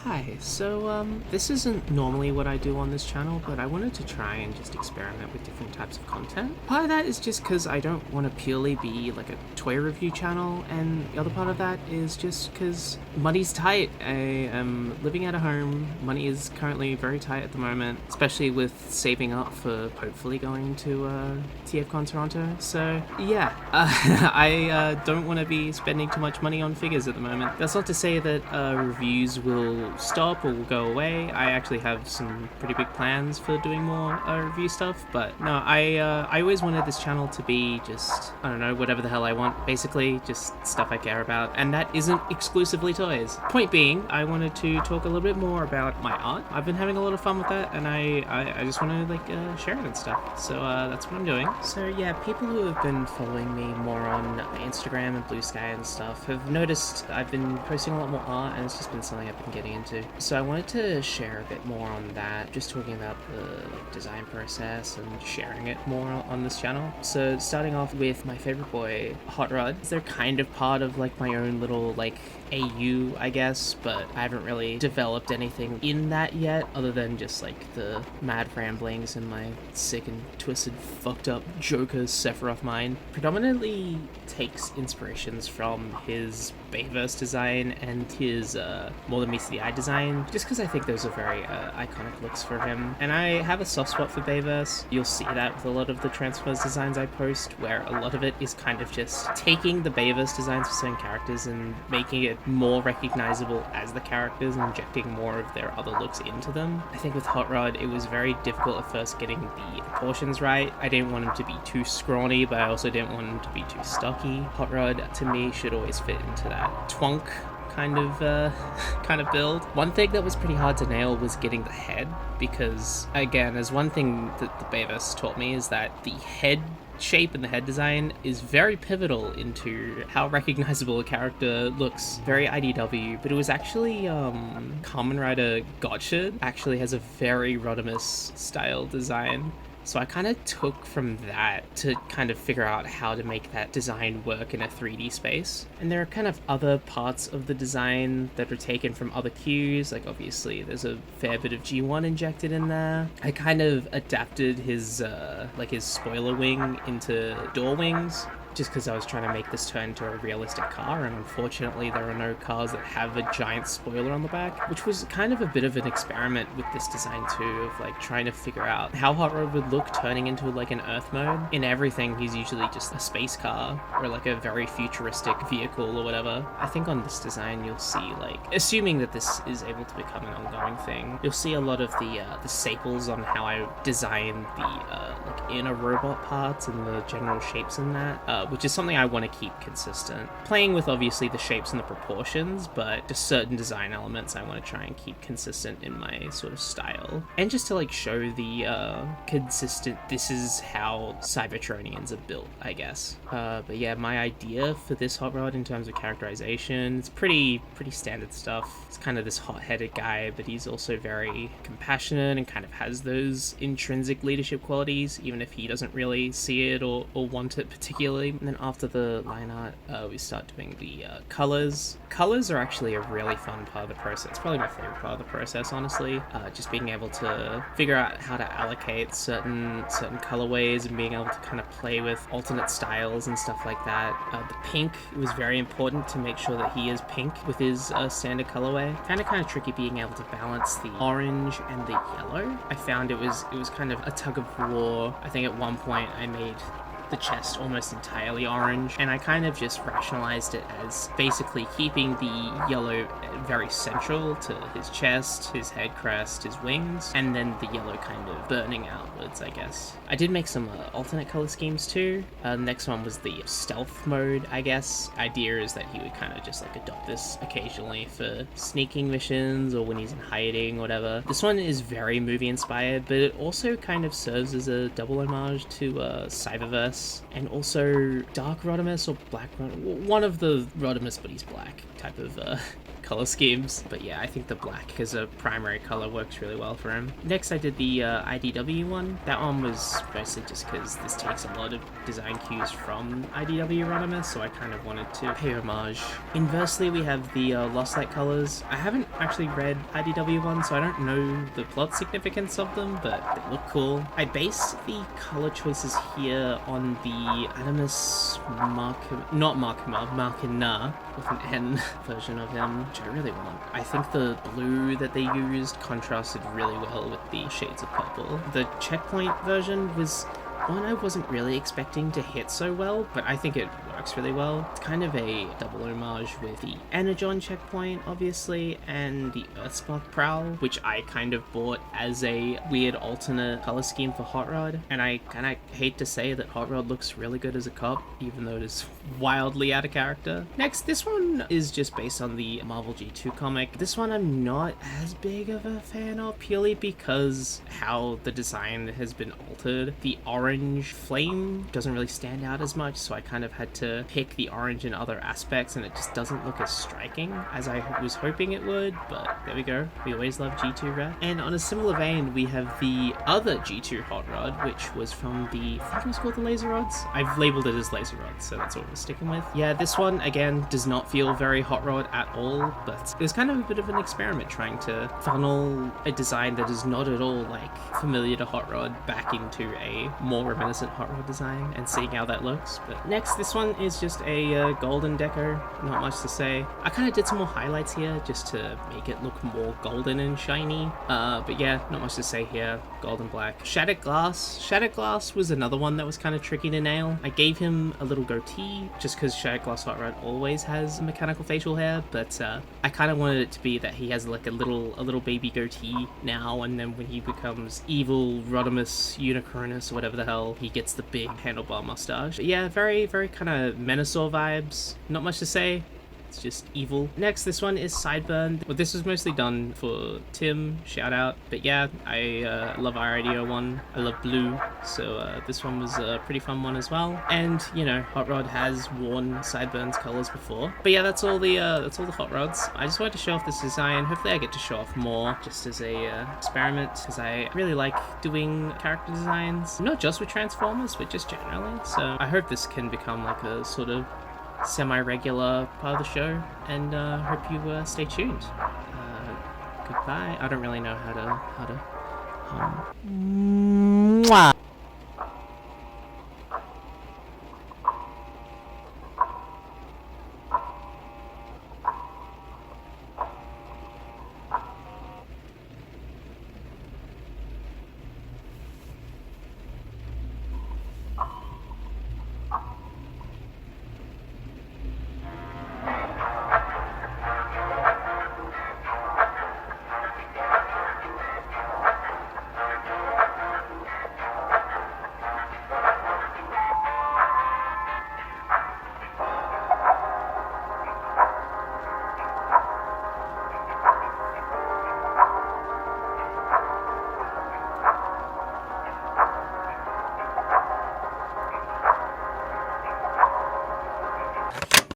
Hi, this isn't normally what I do on this channel, but I wanted to try and just experiment with different types of content. Part of that is just because I don't want to purely be like a toy review channel, and the other part of that is just because money's tight. I am living at a home. Money is currently very tight at the moment, especially with saving up for hopefully going to TFCon Toronto. So yeah, I don't want to be spending too much money on figures at the moment. That's not to say that reviews will stop or will go away. I actually have some pretty big plans for doing more review stuff, but no, I always wanted this channel to be just, I don't know, whatever the hell I want, basically, just stuff I care about, and that isn't exclusively toys. Point being, I wanted to talk a little bit more about my art. I've been having a lot of fun with that, and I just want to share it and stuff, so that's what I'm doing. So yeah, people who have been following me more on Instagram and Blue Sky and stuff have noticed I've been posting a lot more art, and it's just been something I've been getting into. So I wanted to share a bit more on that, just talking about the design process and sharing it more on this channel. So starting off with my favorite boy, Hot Rod. They're kind of part of like my own little like AU, I guess, but I haven't really developed anything in that yet, other than just like the mad ramblings and my sick and twisted, fucked up Joker Sephiroth mind. Predominantly takes inspirations from his Bayverse design and his More Than Meets the Eye design, just because I think those are very iconic looks for him. And I have a soft spot for Bayverse. You'll see that with a lot of the Transfers designs I post, where a lot of it is kind of just taking the Bayverse designs for certain characters and making it more recognizable as the characters and injecting more of their other looks into them. I think with Hot Rod, it was very difficult at first getting the proportions right. I didn't want him to be too scrawny, but I also didn't want him to be too stocky. Hot Rod, to me, should always fit into that twunk kind of build. One thing that was pretty hard to nail was getting the head, because again, as one thing that the Bayverse taught me is that the head shape and the head design is very pivotal into how recognizable a character looks. Very IDW, but it was actually Kamen Rider Gotcha actually has a very Rodimus style design. So I kind of took from that to kind of figure out how to make that design work in a 3D space. And there are kind of other parts of the design that are taken from other cues, like obviously there's a fair bit of G1 injected in there. I kind of adapted his his spoiler wing into door wings, just because I was trying to make this turn into a realistic car, and unfortunately there are no cars that have a giant spoiler on the back, which was kind of a bit of an experiment with this design too, of like trying to figure out how Hot Rod would look turning into like an Earth mode. In everything, he's usually just a space car or like a very futuristic vehicle or whatever. I think on this design you'll see, like, assuming that this is able to become an ongoing thing, you'll see a lot of the staples on how I design the like inner robot parts and the general shapes in that, which is something I want to keep consistent. Playing with obviously the shapes and the proportions, but just certain design elements I want to try and keep consistent in my sort of style. And just to like show the consistent, this is how Cybertronians are built, I guess. But yeah, my idea for this Hot Rod in terms of characterization, it's pretty standard stuff. It's kind of this hot-headed guy, but he's also very compassionate and kind of has those intrinsic leadership qualities, even if he doesn't really see it or want it particularly. And then after the line art, we start doing the colors. Colors are actually a really fun part of the process. It's probably my favorite part of the process, honestly. Just being able to figure out how to allocate certain colorways and being able to kind of play with alternate styles and stuff like that. The pink was very important to make sure that he is pink with his standard colorway. Kind of tricky being able to balance the orange and the yellow. I found it was kind of a tug of war. I think at one point I made the chest almost entirely orange, and I kind of just rationalized it as basically keeping the yellow very central to his chest, his head crest, his wings, and then the yellow kind of burning outwards, I guess. I did make some alternate color schemes too. The next one was the stealth mode, I guess. Idea is that he would kind of just like adopt this occasionally for sneaking missions or when he's in hiding, whatever. This one is very movie inspired, but it also kind of serves as a double homage to Cyberverse, and also Dark Rodimus or Black Rodimus, one of the Rodimus but he's black type of color schemes. But yeah, I think the black as a primary color works really well for him. Next, I did the IDW one. That one was mostly just because this takes a lot of design cues from IDW Rodimus, so I kind of wanted to pay homage. Inversely, we have the Lost Light colors. I haven't actually read IDW one, so I don't know the plot significance of them, but they look cool. I based the color choices here on the Animus Markina with an N version of him, which I really want. I think the blue that they used contrasted really well with the shades of purple. The checkpoint version was one I wasn't really expecting to hit so well, but I think it works really well. It's kind of a double homage with the Energon checkpoint, obviously, and the Earthspark Prowl, which I kind of bought as a weird alternate color scheme for Hot Rod. And I kind of hate to say that Hot Rod looks really good as a cop, even though it is wildly out of character. Next, this one is just based on the Marvel G2 comic. This one I'm not as big of a fan of, purely because how the design has been altered. The orange flame doesn't really stand out as much, so I kind of had to pick the orange in other aspects, and it just doesn't look as striking as I was hoping it would, but there we go. We always love G2 Red. And on a similar vein, we have the other G2 Hot Rod, which was from the, I think it was called the Laser Rods? I've labeled it as Laser Rods, so that's what we're sticking with. Yeah, this one, again, does not feel very Hot Rod at all, but it was kind of a bit of an experiment trying to funnel a design that is not at all, like, familiar to Hot Rod back into a more reminiscent Hot Rod design and seeing how that looks. But next, this one is just a golden deco, not much to say. I kind of did some more highlights here just to make it look more golden and shiny, but yeah, not much to say here. Gold and black. Shattered Glass. Shattered Glass was another one that was kind of tricky to nail. I gave him a little goatee just because Shattered Glass Hot Rod always has mechanical facial hair, but I kind of wanted it to be that he has like a little baby goatee now, and then when he becomes evil Rodimus Unicronus or whatever the hell, he gets the big handlebar mustache. But yeah, very kind of Menasor vibes. Not much to say. It's just evil. Next, this one is Sideburn. Well, this was mostly done for Tim, shout out. But yeah, I love our idea one. I love blue, so this one was a pretty fun one as well. And you know, Hot Rod has worn Sideburn's colors before. But yeah, that's all the Hot Rods. I just wanted to show off this design. Hopefully, I get to show off more just as a experiment, because I really like doing character designs, not just with Transformers, but just generally. So I hope this can become like a sort of semi-regular part of the show, and hope you stay tuned. Goodbye. I don't really know how to